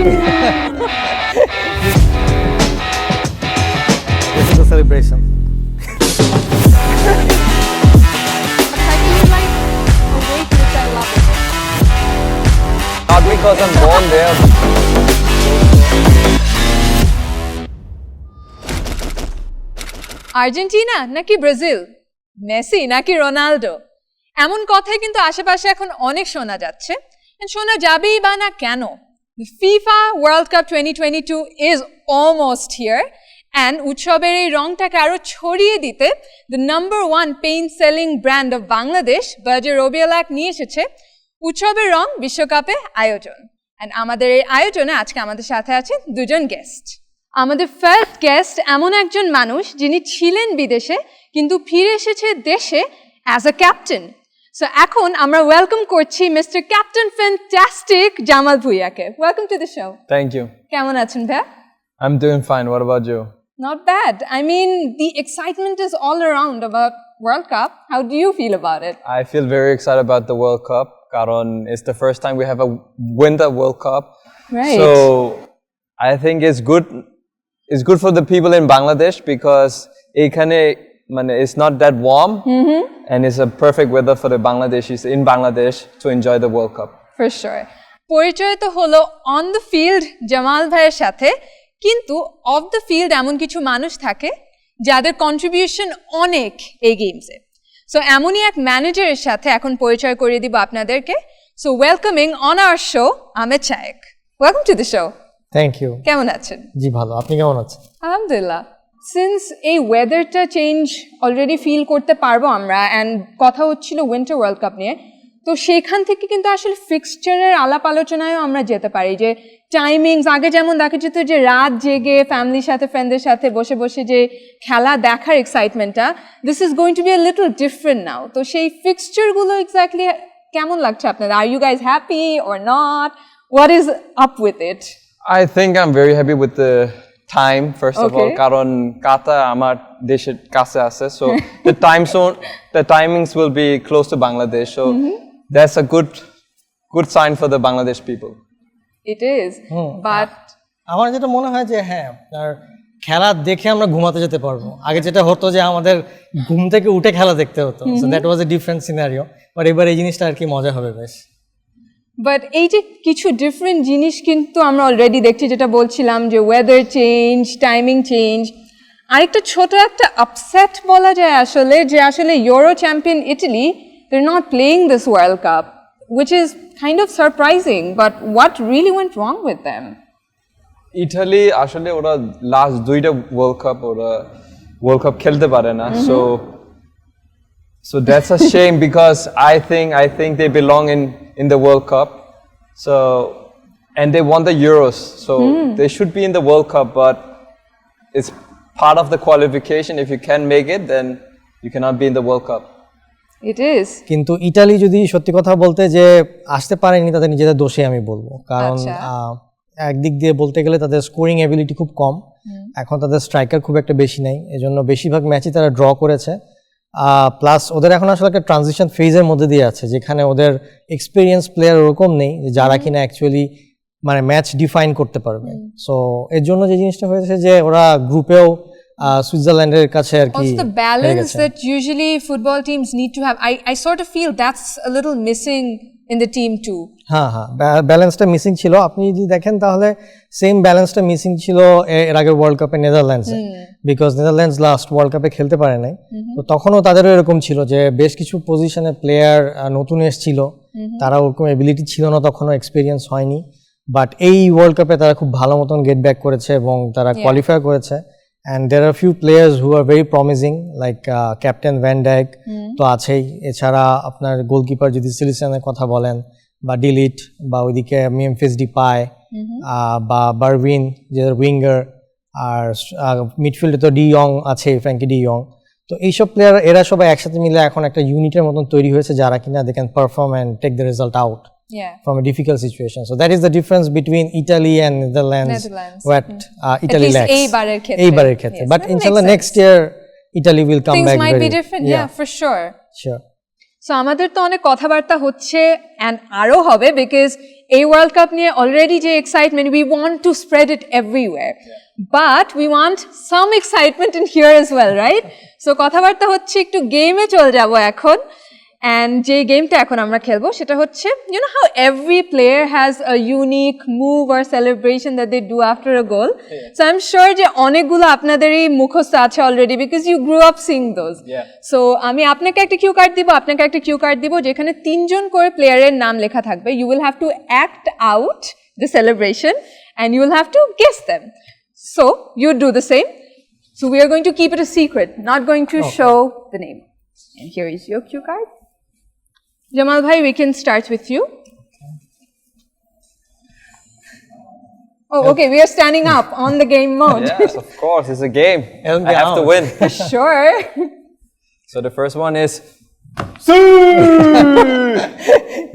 This is the celebration. Not because I'm born there. Argentina নাকি Brazil, Messi নাকি Ronaldo, এমন কথাই কিন্তু আশেপাশে এখন অনেক শোনা যাচ্ছে। শোনা যাবেই বা না কেন, FIFA World Cup 2022 is almost here and উৎসবের এই রংটাকে আরো ছড়িয়ে দিতে the number 1 paint selling brand of Bangladesh Berger Robbialac নিয়ে এসেছে উৎসবের রং বিশ্বকাপে আয়োজন। অ্যান্ড আমাদের এই আয়োজনে আজকে আমাদের সাথে আছেন দুজন গেস্ট। আমাদের ফার্স্ট গেস্ট এমন একজন মানুষ যিনি ছিলেন বিদেশে কিন্তু ফিরে এসেছে দেশে অ্যাজ আ ক্যাপ্টেন। সো এখন আমরা ওয়েলকাম করছি মিস্টার ক্যাপ্টেন ফ্যান্টাস্টিক জামাল ভুইয়াকে। Welcome to the show. Thank you. কেমন আছেন ভাইয়া? I'm doing fine. What about you? Not bad. I mean, the excitement is all around about World Cup. How do you feel about it? I feel very excited about the World Cup. Karon, it's the first time we have a Winter World Cup. Right. So I think it's good. It's good for the people in Bangladesh because it's not that warm, and it's a perfect weather for the Bangladeshis in Bangladesh to enjoy the World Cup. For sure. পরিচয় তো হলো on the field Jamal ভাইয়ের সাথে, কিন্তু of the field এমন কিছু মানুষ থাকে যাদের কন্ট্রিবিউশন অনেক এই গেমসে। সো এমনই এক ম্যানেজারের সাথে এখন পরিচয় করিয়ে দিব আপনাদেরকে। So welcoming on our show Ahmed Shayek. Welcome to the show. Thank you. কেমন আছেন? জি ভালো, আপনি কেমন আছেন? আলহামদুলিল্লাহ। সিন্স এই ওয়েদারটা চেঞ্জ অলরেডি ফিল করতে পারবো আমরা, অ্যান্ড কথা হচ্ছিল উইন্টার ওয়ার্ল্ড কাপ নিয়ে, তো সেখান থেকে কিন্তু আসলে ফিক্সচারের আলাপ আলোচনায়ও আমরা যেতে পারি যে টাইমিংস আগে যেমন দেখা যেত যে রাত জেগে ফ্যামিলির সাথে ফ্রেন্ডদের সাথে বসে বসে যে খেলা দেখার এক্সাইটমেন্টটা, this is going to be a little different now. তো সেই ফিক্সচারগুলো এক্স্যাক্টলি কেমন লাগছে আপনাদের? Are you guys happy or not? What is up with it? I think I'm very happy with the time, first of all. Okay. Karon kata amar desher kache ache, so the time zone, the timings will be close to Bangladesh. So that's a good sign for the Bangladesh people. It is, but আমার যেটা মনে হয় যে হ্যাঁ, আপনার খেলা দেখে আমরা ঘুমাতে যেতে পারবো। আগে যেটা হতো যে আমাদের ঘুম থেকে উঠে খেলা দেখতে হতো, so that was a different scenario. But এবার এই জিনিসটা আর কি মজা হবে বেশ। বাট এই যে কিছু ডিফারেন্ট জিনিস কিন্তু আমরা অলরেডি দেখছি, যেটা বলছিলাম যে ওয়েদার চেঞ্জ, টাইমিং চেঞ্জ। আরেকটা ছোট একটা আপসেট বলা যায় আসলে, যে আসলে Euro champion Italy, they are not playing this world cup, which is kind of surprising. But what really went wrong with them? Italy আসলে ওরা লাস্ট দুইটা ওয়ার্ল্ড কাপ খেলতে পারে না, so that's a shame because I think they belong in the World Cup. So, and they won the Euros, so they should be in the World Cup, but it's part of the qualification. If you can't make it, then you cannot be in the World Cup. It is. কিন্তু Italy যদি সত্যি কথা বলতে যে আসতে পারেনি, তাদের নিজেদের দোষে আমি বলবো। কারণ একদিক দিয়ে বলতে গেলে তাদের স্কোরিং এবিলিটি খুব কম, এখন তাদের স্ট্রাইকার খুব একটা বেশি নেই, এজন্য বেশিরভাগ ম্যাচই তারা ড্র করেছে। প্লাস ওদের এখন আসলে একটা ট্রানজিশন ফেজের মধ্যে দিয়ে আছে, যেখানে ওদের এক্সপিরিয়েন্স প্লেয়ার ওরকম নেই যারা কিনা অ্যাকচুয়ালি মানে ম্যাচ ডিফাইন করতে পারবে। সো এর জন্য যে জিনিসটা হয়েছে যে ওরা গ্রুপেও সুইজারল্যান্ডের কাছে আর কি, the balance that usually football teams need to have, I sort of feel that's a little missing in the team too. হ্যাঁ, ব্যালেন্সটা মিসিং ছিল। আপনি যদি দেখেন তাহলে সেম ব্যালেন্সটা মিসিং ছিল এর আগের ওয়ার্ল্ড কাপে নেদারল্যান্ডসে, বিকজ নেদারল্যান্ডস লাস্ট ওয়ার্ল্ড কাপে খেলতে পারে নাই। তো তখনও তাদেরও এরকম ছিল যে বেশ কিছু পজিশনে প্লেয়ার নতুন এসেছিল, তারা ওরকম এবিলিটি ছিল না, তখনও এক্সপিরিয়েন্স হয়নি। বাট এই ওয়ার্ল্ড কাপে তারা খুব ভালো মতন গেট ব্যাক করেছে এবং তারা কোয়ালিফাই করেছে। And there are few players who are very promising, like Captain Van Dijk তো আছেই, এছাড়া আপনার গোলকিপার যদি সিলিসনের কথা বলেন, বা ডিলিট, বা ওইদিকে মেমফিস ডিপাই, বা বারউইন যে উইঙ্গার, আর মিডফিল্ডে তো ডি ইয়ং আছে, ফ্র্যাঙ্কি ডি ইয়ং। তো এইসব প্লেয়ার এরা সবাই একসাথে মিলে এখন একটা ইউনিটের মতন তৈরি হয়েছে, যারা কিনা they can perform and take the result out from a difficult situation. So that is the difference between Italy and Netherlands. What Italy lacks. এইবারের ক্ষেত্রে. But inshallah next year Italy will come back. Things might be different, yeah, for sure. Sure. So আমাদের তো অনেক কথাবার্তা হচ্ছে and আরও হবে because এই ওয়ার্ল্ড কাপ নিয়ে অলরেডি যে excitement we want to spread it everywhere but we want some excitement in here as well right so কথাবার্তা হচ্ছে একটু গেমে চলে যাব এখন অ্যান্ড যে গেমটা এখন আমরা খেলবো সেটা হচ্ছে you know how every player has a unique move আর celebration that they do after a goal so I am sure যে অনেকগুলো আপনাদেরই মুখস্থ আছে already because you grew up seeing those so আমি আপনাকে একটা কিউ কার্ড দিব আপনাকে একটা কিউ কার্ড দিব যেখানে 3 জন করে প্লেয়ারের নাম লেখা থাকবে you will have to act out the celebration and you will have to guess them so you do the same so we are going to keep it a secret not going to show the name and here is your cue card Jamal bhai, we can start with you. Oh, okay, we are standing up on the game mode. Yes, of course, it's a game. I have to win. Sure. So the first one is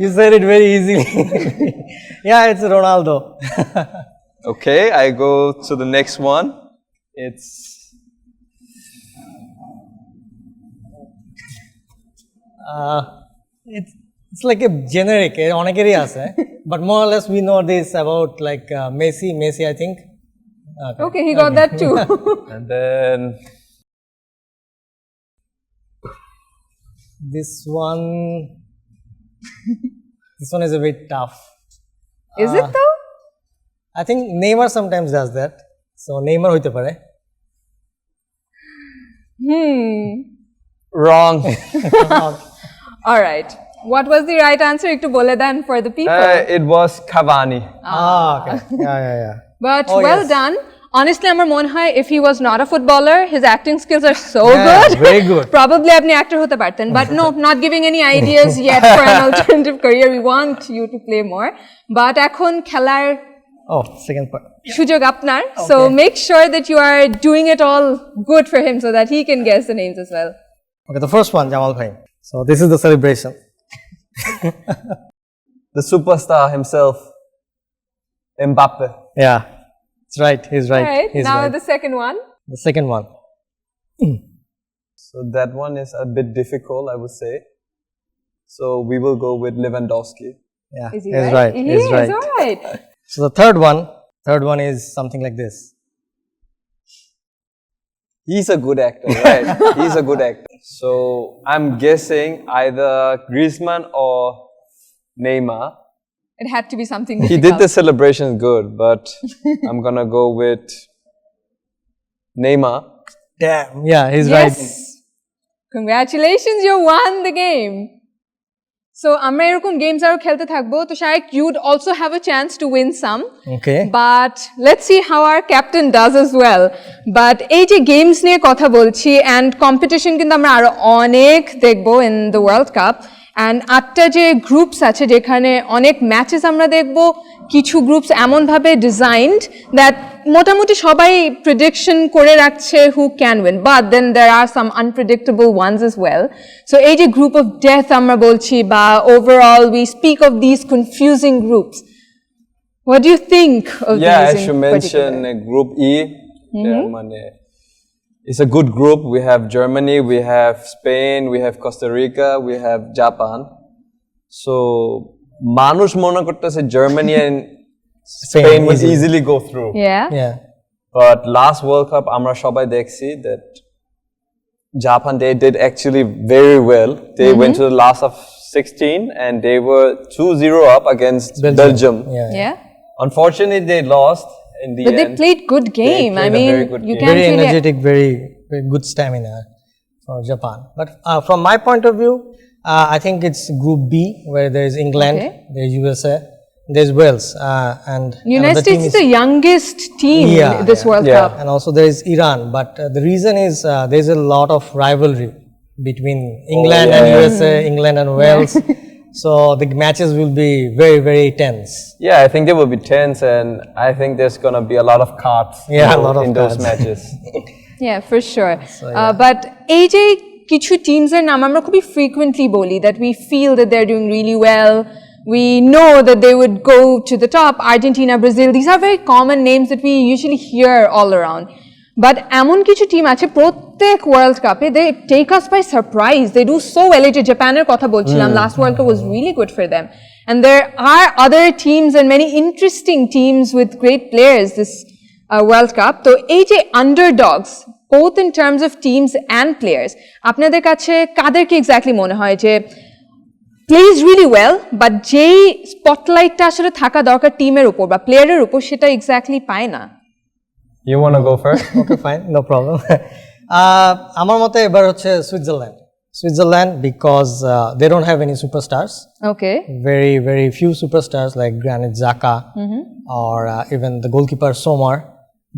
You said it very easily. Yeah, it's Ronaldo. okay. I go to the next one. It's It's like a generic, অনেকেরই আছে, but more or less we know this about like Messi I think. Okay, he got that too. and then this one is a bit tough. Is it though? I think Neymar sometimes does that. So Neymar হইতে পারে. wrong. All right. What was the right answer? Ekটু বলে দেন for the people. It was Cavani. Okay. Yeah. But Oh, well yes. done. Honestly, আমার মনে হয় if he was not a footballer, his acting skills are so Yeah, good. very good. Probably আপনি actor হতে পারতেন. But no, not giving any ideas yet for an alternative career. We want you to play more. But এখন খেলার Oh, second part. সুযোগ আপনার. So make sure that you are doing it all good for him so that he can guess the names as well. Okay, the first one, Jamal bhai. So this is the celebration. The superstar himself, Mbappe. Yeah, it's right. He's right. All right. He's Now right. the second one. The second one. So that one is a bit difficult, I would say. So we will go with Lewandowski. Yeah, Is he he's right? right. He He's is right. all right. So the third one is something like this. He's a good actor, right? He's a good actor. So I'm guessing either Griezmann or Neymar. It had to be something He difficult. did the celebration good, but I'm gonna go with Neymar. Damn. Yeah, he's Yes. right. Congratulations, you won the game. So আমরা এরকম games আরো খেলতে থাকবো তো শায়েক you'd also have a chance to win some. Okay. But let's see how our captain does as well. But এই যে games নিয়ে কথা বলছি and competition কিন্তু আমরা আরো অনেক দেখবো in the World Cup. And 8টা যে গ্রুপস আছে যেখানে অনেক ম্যাচেস আমরা দেখবো কিছু গ্রুপস এমনভাবে ডিজাইনড দ্যাট মোটামুটি সবাই প্রেডিকশন করে রাখছে who can win but then there are some unpredictable ones as well so এই যে গ্রুপ অফ ডেথ আমরা বলছি বা overall we speak of this confusing groups what do you think of Yeah, this as you mentioned, Group E. It's a good group. We have Germany, we have Spain, we have Costa Rica, we have Japan. So, মানুষ মনে করতেছে Germany and Spain will easily go through. Yeah. But last World Cup, আমরা সবাই দেখছি that Japan, they did actually very well. They went to the last of 16 and they were 2-0 up against Belgium. Yeah. Unfortunately, they lost in the But end. they played good game. played I a mean, very good you game. can't Very really energetic, very good stamina for Japan. But from my point of view, I think it's Group B where there is England, Okay. there's USA, there's Wales, and United another team States is the youngest team Yeah, this yeah. World Yeah. Cup. and also there is Iran. But the reason is there's a lot of rivalry between England and USA, England and Wales. So the matches will be very, very tense. Yeah, I think they will be tense, and I think there's gonna be a lot of cards. Yeah, a lot of in those cards. matches. Yeah, for sure. But এই যে কিছু teams এর নাম আমরা খুবই frequently বলি that we feel that they're doing really well. We know that they would go to the top. Argentina, Brazil, these are very common names that we usually hear all around. But এমন কিছু team আছে প্রত্যেক world কাপে they take us by surprise, they do so well. এই যে জাপানের কথা বলছিলাম, last world cup was really good for them, and there are other teams and many interesting teams with great players this World Cup. তো এই যে underdogs both in terms of teams and players, আপনাদের কাছে কাদেরকে exactly মনে হয় যে plays really well but যেই স্পটলাইটটা আসলে থাকা দরকার টিমের উপর বা প্লেয়ারের উপর সেটা এক্স্যাক্টলি পায় না? You want to go first? Okay, fine, no problem. আমার মতে এবার হচ্ছে Switzerland because they don't have any superstars. Okay. Very few superstars like Granit Xhaka or even the goalkeeper Sommer.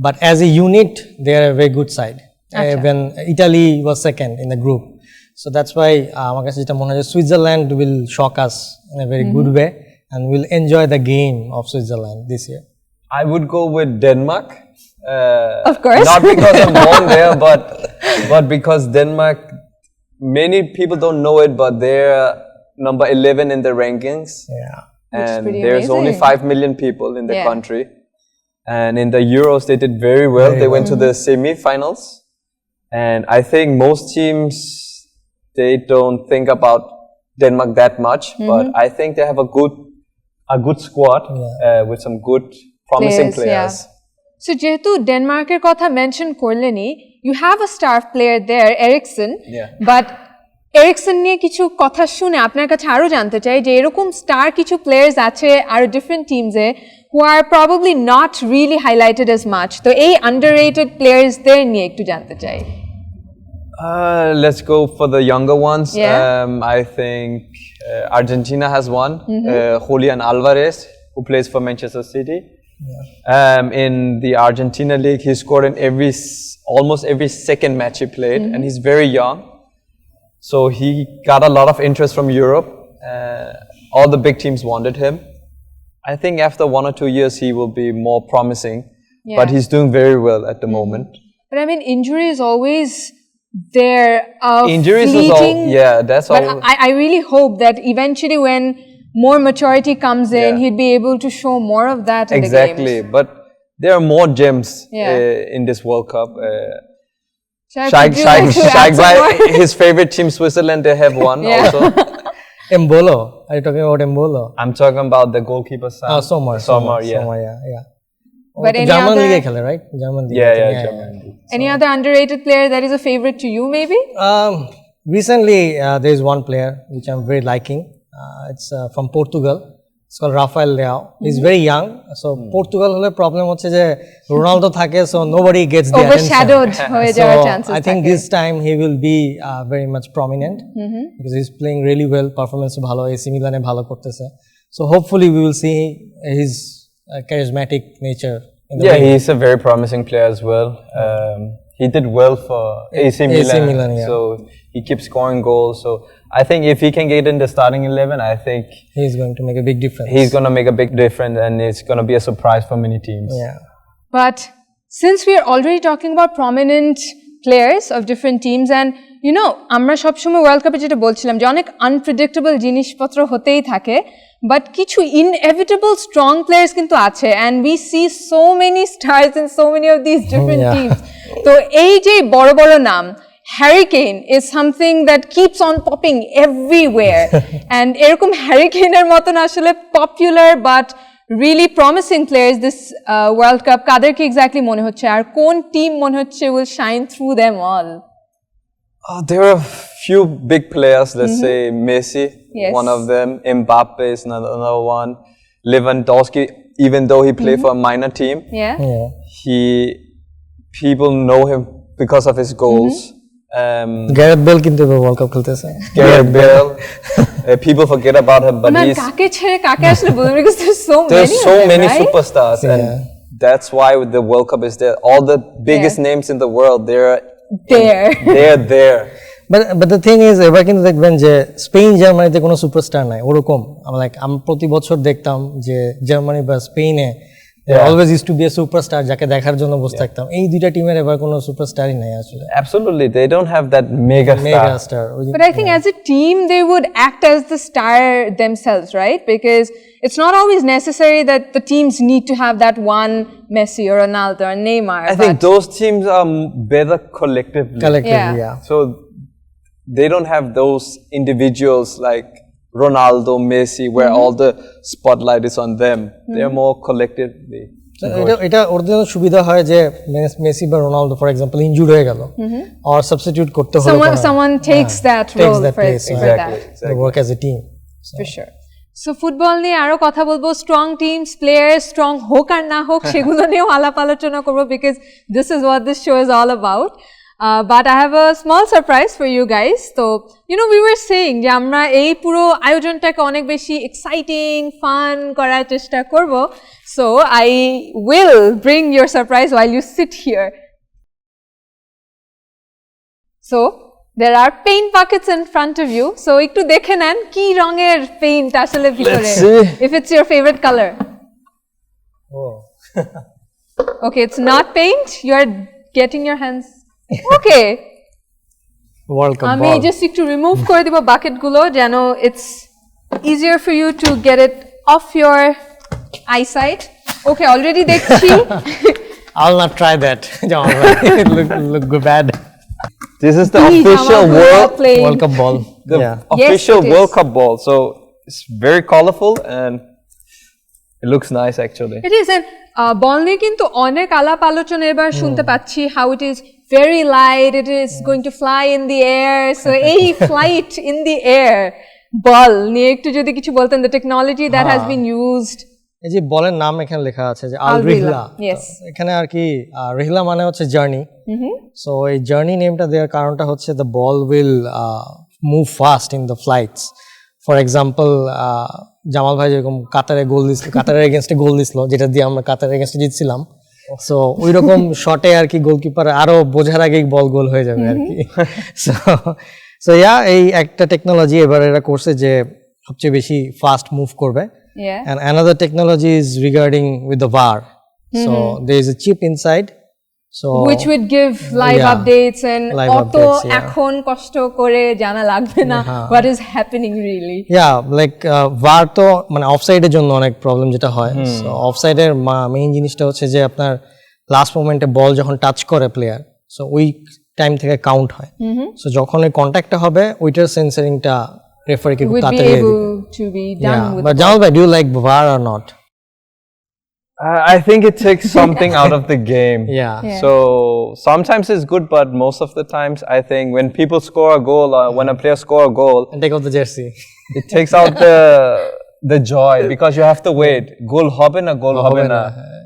But as a unit, they are a very good side. Even Italy was second in the group. So that's why আমার কাছে যেটা মনে হয় Switzerland will shock us in a very good way and we'll enjoy the game of Switzerland this year. I would go with Denmark. Of course. Not because I'm born there, but because Denmark, many people don't know it, but they're number 11 in the rankings. Yeah. And pretty there's only amazing. 5 million people in the Yeah. country. And in the Euros, they did very well. They went to the semi-finals. And I think most teams, they don't think about Denmark that much, but I think they have a good squad with some good promising players. So যেহেতু ডেনমার্কের কথা mention করলেনই, you have a star player there, Eriksen, but Eriksen নিয়ে কিছু কথা শুনে আপনার কাছে আরো জানতে চাই যে এরকম স্টার কিছু প্লেয়ার্স আছে আর different টিমসে who are probably not really highlighted as much, তো এই underrated players দের নিয়ে একটু জানতে চাই। Let's go for the younger ones. Yeah. I think Argentina has one, Julian Alvarez, who plays for Manchester City. In the Argentina league, he scored in almost every second match he played, and he's very young. So he got a lot of interest from Europe. All the big teams wanted him. I think after 1 or 2 years, he will be more promising, but he's doing very well at the moment. But I mean, injury is always there. Injuries is all, that's but all. I really hope that eventually when more maturity comes in, he'd be able to show more of that in the games. Exactly, but there are more gems in this World Cup. Shaeek, his favorite team, Switzerland, they have one also. Embolo, are you talking about Embolo? I'm talking about the goalkeeper son. Sommer, yeah. But any German other, league খেলে, right? German league. German. any other underrated player that is a favorite to you, maybe? Recently, there is one player which I'm very liking. It's from Portugal. It's called Rafael Leao. He's very young. So Portugal হলে problem হচ্ছে যে Ronaldo থাকে, so nobody gets the attention. Overshadowed হয়ে যাওয়ার So chances I think থাকে। this time he will be very much prominent because he's playing really well. Performance ভালো, AC Milan-এ ভালো করতেছে. So hopefully we will see his charismatic nature. He's a very promising player as well. He did well for AC Milan, so he keeps scoring goals. So I think if he can get in the starting 11, I think he's going to make a big difference. He's going to make a big difference, and it's going to be a surprise for many teams. Yeah. But since we are already talking about prominent players of different teams, and you know, আমরা সবসময় world কাপে যেটা বলছিলাম যে অনেক unpredictable জিনিসপত্র হতেই থাকে, বাট কিছু inevitable strong players কিন্তু আছে, and we see so many stars in so many of these different teams. তো এই যে বড় বড় নাম, Harry Kane is something that keeps on popping everywhere. And এরকম Harry Kane-এর মতন আসলে popular but really promising players this World Cup কাদেরকে exactly মনে হচ্ছে আর কোন team মনে হচ্ছে will shine through them all? There are a few big players. Let's say Messi, one of them. Mbappe is another one. Lewandowski, even though he played for a minor team, people know him because of his goals. Gareth Bale কিন্তু world cup খেলতেছে। Gareth Bale, people forget about him, but he's কাকে ছেড়ে কাকে আসলে বলবো because there's so many right? superstars, and that's why the World Cup is there. All the biggest names in the world, they're there. But the thing is, এবার কিন্তু দেখবেন যে Spain জার্মানিতে কোনো সুপারস্টার নাই ওরকম। আমি প্রতি বছর দেখতাম যে জার্মানি বা স্পেনে There always used to be a superstar যাকে দেখার জন্য বসে থাকতাম এই দুইটা টিমের এবার কোনো সুপারস্টারই নাই আসলে Absolutely, they don't have that mega star. But I think as a team, they would act as the star themselves, right? Because it's not always necessary that the teams need to have that one Messi or Ronaldo or Neymar. I think those teams are better collectively. yeah. So they don't have those individuals like Ronaldo, Messi, where all the spotlight is on them. They're more collectively. এটা ওর জন্য সুবিধা হয় যে Messi বা Ronaldo for example injured হয়ে গেল আর substitute করতে হলো someone takes that role for that. They work as a team. For sure. So football নিয়ে আরো কথা বলবো স্ট্রং টিমস প্লেয়ার্স স্ট্রং হোক আর না হোক সেগুলো নিয়েও আলাপ আলোচনা করবো because this is what this show is all about. But I have a small surprise for you guys. So, you know, we were saying যে আমরা এই পুরো আয়োজনটাকে অনেক বেশি এক্সাইটিং ফান করার চেষ্টা করব. So, I will bring your surprise while you sit here. So, there are paint buckets in front of you. So, একটু দেখে নেন কি রঙের পেইন্ট আসলে ভিতরে. Let's see. If it's your favorite color. Oh. Okay, it's not paint. You are getting your hands Okay. World Cup আমি just একটু remove করে দিব bucket গুলো যেন it's easier for you to get it off your eyesight. Okay, already দেখছি. I'll not try that. It look bad. This is the official World Cup ball. The official World Cup ball. So it's very colorful and it looks nice actually. It is and ball নিয়ে কিন্তু অনেক আলাপ আলোচনা এবার শুনতে পাচ্ছি how it is very light, it is going to fly in the air. So এই flight in the air ball নিয়ে একটু যদি কিছু বলতেন the technology that has been used. এই যে বলের নাম এখানে লেখা আছে যে আল রিহলা এখানে আর কি রিহলা মানে হচ্ছে জার্নি সো এই জার্নি নেমটা দেওয়ার কারণটা হচ্ছে the ball will move fast in the flights for example Jamal ভাই যেরকম কাতারে গোল দিছিল কাতারের এগেইনস্টে গোল দিছিল যেটা দিয়ে আমরা কাতারের এগেইনস্টে জিতছিলাম সো ওই রকম শটে আর কি গোলকিপার আরো বোঝার আগেই বল গোল হয়ে যাবে আর কি সো এই একটা টেকনোলজি এবার এরা করছে যে সবচেয়ে বেশি ফাস্ট মুভ করবে. And another technology is regarding with the VAR. So there is a chip inside. So which would give live updates and auto এখন কষ্ট করে জানা লাগবে না what is happening really. Yeah, like VAR তো মানে offside এর জন্য অনেক প্রবলেম যেটা হয়. So অফসাইড এর মেইন জিনিসটা হচ্ছে যে আপনার লাস্ট মোমেন্টে বল যখন টাচ করে প্লেয়ার সো ওই টাইম থেকে কাউন্ট হয়. সো যখন ওই কন্টাক্টটা হবে ওইটার সেন্সরিংটা refer ke would be able to be done with. But Jamal, do you like VAR or not? I think it takes something out of the game. Yeah. So sometimes it's good, but most of the times I think when people score a goal, when a player score a goal, and take out the jersey, it takes out the joy because you have to wait. Goal hobe na, goal hobe na,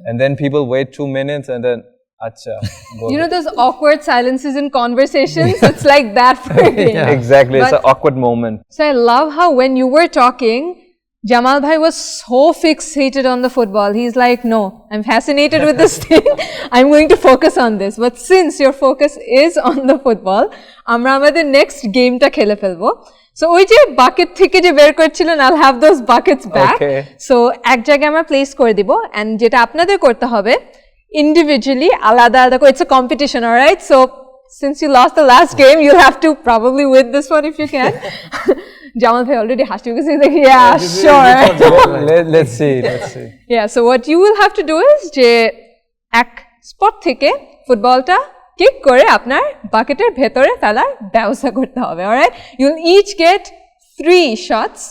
and then people wait 2 minutes and then. Acha, you know those awkward silences in conversations? It's like that for me. Exactly, it's an awkward moment. So I love how when you were talking, Jamal bhai was so fixated on the football. He's like, no, I'm fascinated with this thing. I'm going to focus on this. But since your focus is on the football, আমরা আমাদের next game টা খেলে ফেলবো. So ওই যে bucket থেকে যে বের করছিলেন, I'll have those buckets back. Okay. So এক জায়গায় আমরা place করে দিব and যেটা আপনাদের করতে হবে individually alada alada it's a competition, all right? So since you lost the last game, you'll have to probably win this one if you can. Jamal bhai already has to because he's like, yeah, sure. Let's see. Yeah, so what you will have to do is je ek spot থেকে ফুটবলটা kick করে আপনার বাকেটের ভেতরে ফেলার ব্যবস্থা করতে হবে, all right? You'll each get 3 shots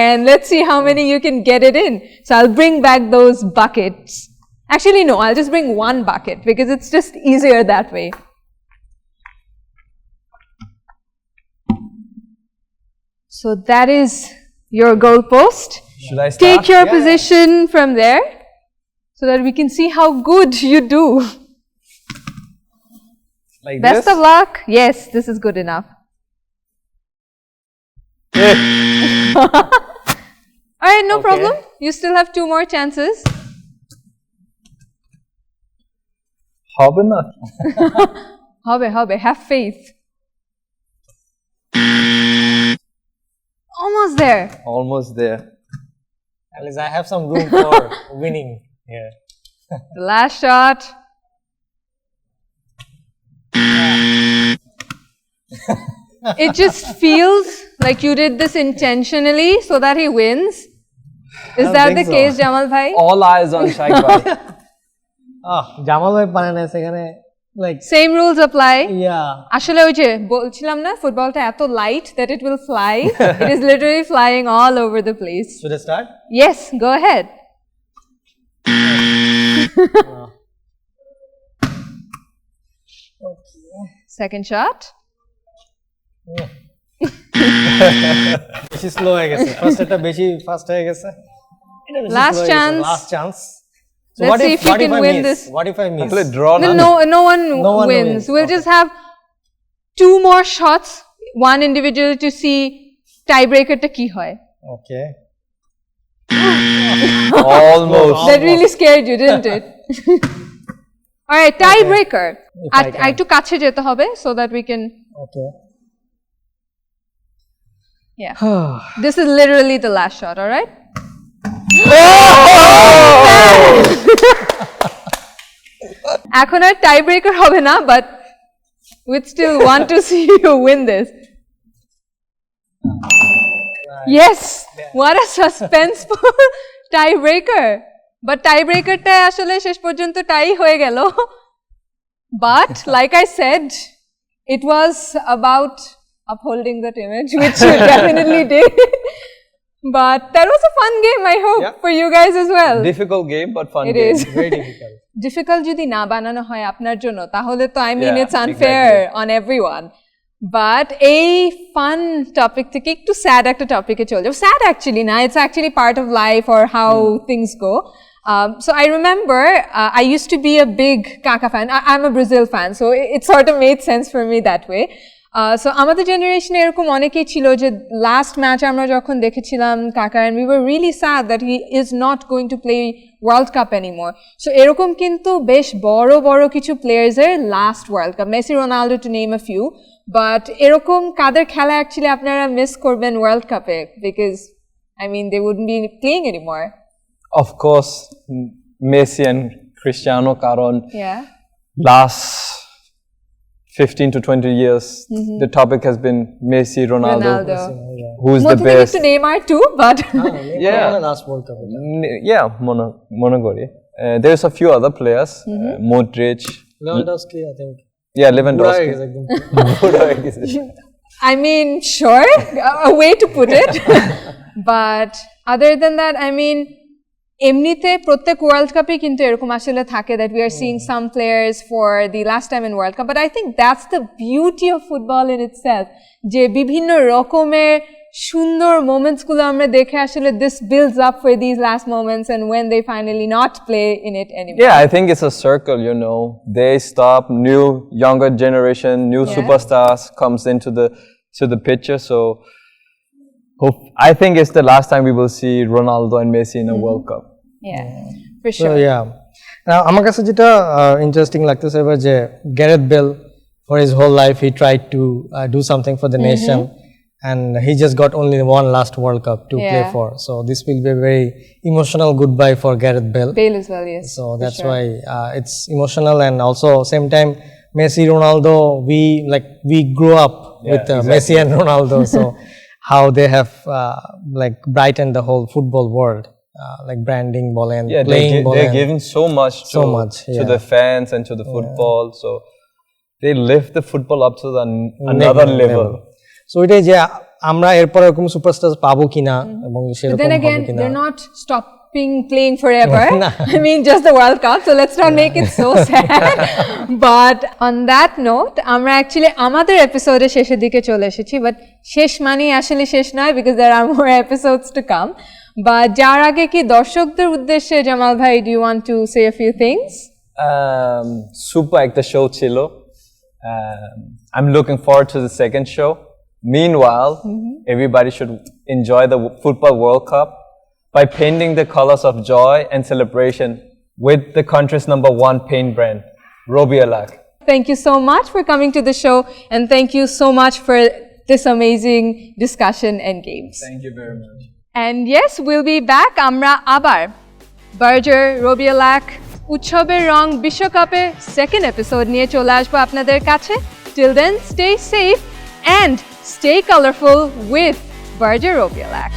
and let's see how many you can get it in. So I'll bring back those buckets. Actually, no, I'll just bring 1 bucket because it's just easier that way. So that is your goal post. Should I start? Take your position from there so that we can see how good you do. Like Best this? of luck. Yes, this is good enough. All right, no problem. You still have 2 more chances. Hobe na. Hobe, have faith. Almost there. Almost there. At least I have some room for winning here. The last shot. It just feels like you did this intentionally so that he wins. Is that think the so. case, Jamal bhai? All eyes on Shaeek bhai. Jamal ভাই পারে না সেখানে like Same rules apply. ইয়া আসলে ওই যে বলছিলাম না ফুটবলটা এত light that it will fly. It is literally flying all over the place. Should I start Yes, go ahead. Second shot. বেশি স্লো হয়ে গেছে ফার্স্ট একটা বেশি ফাস্ট হয়ে গেছে Last chance. Last chance Let's see if you can win this. What if I miss? Actually, draw na. No one one wins. wins. We'll Okay. just have 2 more shots, one individual to see tiebreaker ta ki hoy. Okay. Almost. That really scared you, didn't it? All right, tiebreaker. If I can. একটু কাছে যেতে হবে so that we can. Okay. Yeah. This is literally the last shot. All right. এখন আর tiebreaker হবে না, but we'd still want to see you win this. Yes, what a suspenseful tiebreaker. But tiebreaker টা আসলে শেষ পর্যন্ত টাই হয়ে গেল. But like I said, it was about upholding that image, which you definitely did. But that was a fun game, I hope, Yeah. for you guys as well. Difficult game, but fun It game. is. Very difficult. Difficult যদি না বানানো হয় আপনার জন্য তাহলে তো I mean Yeah, it's unfair exactly. on everyone. But এই fun topic থেকে একটু sad একটা topic-এ চলে যাব. Sad actually না, it's actually part of life or how things go. So I remember I used to be a big Kaka fan. I'm a Brazil fan, so it sort of made sense for me that way. So আমাদের জেনারেশনে এরকম অনেকেই ছিল যে last match আমরা যখন দেখেছিলাম কাকা and we were really sad that he is not going to play World Cup anymore. So এরকম কিন্তু বেশ বড় বড় কিছু প্লেয়ার্স এর last world cup, Messi Ronaldo to name a few, but এরকম কাদের খেলা অ্যাকচুয়ালি আপনারা মিস করবেন ওয়ার্ল্ড কাপে because I mean they wouldn't be playing anymore. Of course, Messi and Cristiano Caron. Yeah. Last 15 to 20 years, the topic has been Messi, Ronaldo. Who's the Motivate best? to Neymar too, but Yeah. Last World Cup. Yeah, Monogori. There's a few other players. Modric. Lewandowski, I think. Yeah, Lewandowski. I mean, sure, a way to put it. But other than that, I mean, এমনিতে প্রত্যেক world কাপে কিন্তু এরকম আসলে থাকে that we are seeing some players for the last time in World Cup. But I think that's the beauty of football in itself. যে বিভিন্ন রকমের সুন্দর moments গুলো আমরা দেখে আসলে this builds up for these last moments and when they finally not play in it anymore. Yeah, I think it's a circle, you know. They stop, new younger generation, new superstars comes into the picture. So I think it's the last time we will see Ronaldo and Messi in a World Cup. Yeah, for So sure. yeah. আমার কাছে যেটা interesting লাগতেছে এবার যে Gareth Bale for his whole life he tried to do something for the nation and he just got only one last World Cup to play Yeah. for. So this will be a very emotional goodbye for Gareth Bale. Bale as well, yes. So for that's sure. why it's emotional and also same time Messi, Ronaldo, we grew up with Messi and Ronaldo. So how they have like brightened the whole football world, like branding ball and Yeah, playing ball. they're giving so much So much, to yeah. the fans and to the football. So they lift the football up to another level. So এটাই যে আমরা এরপর এরকম superstar পাবো কিনা এবং But সেরকম then হবে again, কিনা they're not stopping playing forever. I mean, just the World Cup. So let's not make it so sad. But on that note, আমরা actually আমাদের episode শেষের দিকে চলে এসেছি. But শেষ মানে আসলে শেষ নয় because there are more episodes to come. But যার আগে কি দর্শকদের উদ্দেশ্যে জামাল ভাই, do you want to say a few things? Super একটা show ছিল. I'm looking forward to the second show. Meanwhile, everybody should enjoy the Football World Cup by painting the colors of joy and celebration with the country's #1 paint brand, Robbialac. Thank you so much for coming to the show and thank you so much for this amazing discussion and games. Thank you very much. And yes, we'll be back. Amra abar Berger, Robbialac, উৎসবের রং বিশ্বকাপের second episode নিয়ে চলে আসবো আপনাদের কাছে। Till then stay safe and stay colourful with Berger Robbialac.